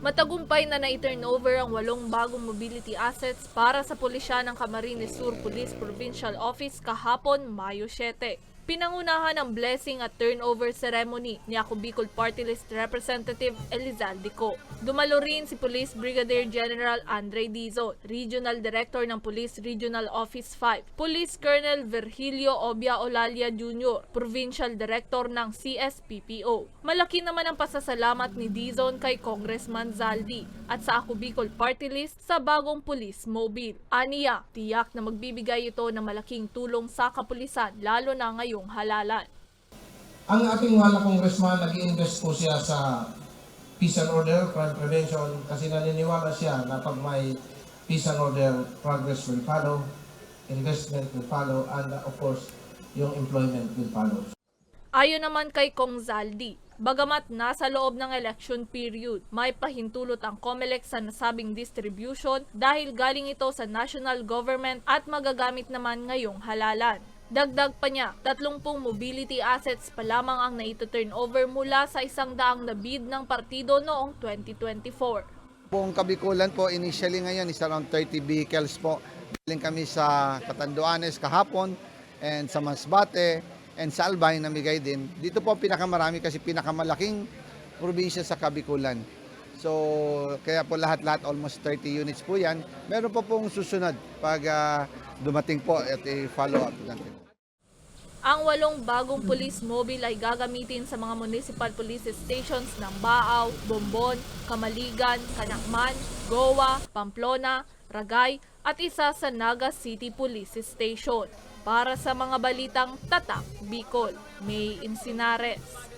Matagumpay na na-turnover ang 8 bagong mobility assets para sa pulisya ng Camarines Sur Police Provincial Office kahapon, Mayo 7. Pinangunahan ang blessing at turnover ceremony ni Ako Bicol Party List Representative Elizalde Co. Dumalo rin si Police Brigadier General Andre Dizon, Regional Director ng Police Regional Office 5, Police Colonel Virgilio Obia Olalia Jr., Provincial Director ng CSPPO. Malaki naman ang pasasalamat ni Dizon kay Congressman Zaldi at sa Ako Bicol Party List sa bagong police mobile. Aniya, tiyak na magbibigay ito ng malaking tulong sa kapulisan lalo na ngayong halalan. Ang ating mahal na congressman, nag-i-invest po siya sa peace and order, crime prevention, kasi naniniwala siya na pag may peace and order, progress will follow, investment will follow, and of course, yung employment will follow. Ayon naman kay Kong Zaldi, bagamat nasa loob ng election period, may pahintulot ang COMELEC sa nasabing distribution dahil galing ito sa national government at magagamit naman ngayong halalan. Dagdag pa niya, 30 mobility assets pa lamang ang naito-turnover mula sa 100 na bid ng partido noong 2024. Buong Kabikulan po, initially ngayon is around 30 vehicles po. Galing kami sa Catanduanes kahapon and sa Masbate and sa Albay namigay din. Dito po pinakamarami kasi pinakamalaking probinsya sa Kabikulan. So kaya po lahat-lahat almost 30 units po yan. Meron po pong susunod pag dumating po at i-follow up natin. Ang 8 bagong police mobile ay gagamitin sa mga municipal police stations ng Baaw, Bombon, Kamaligan, Canacman, Goa, Pamplona, Ragay at isa sa Naga City Police Station. Para sa mga balitang Tatak, Bicol, May Insinares.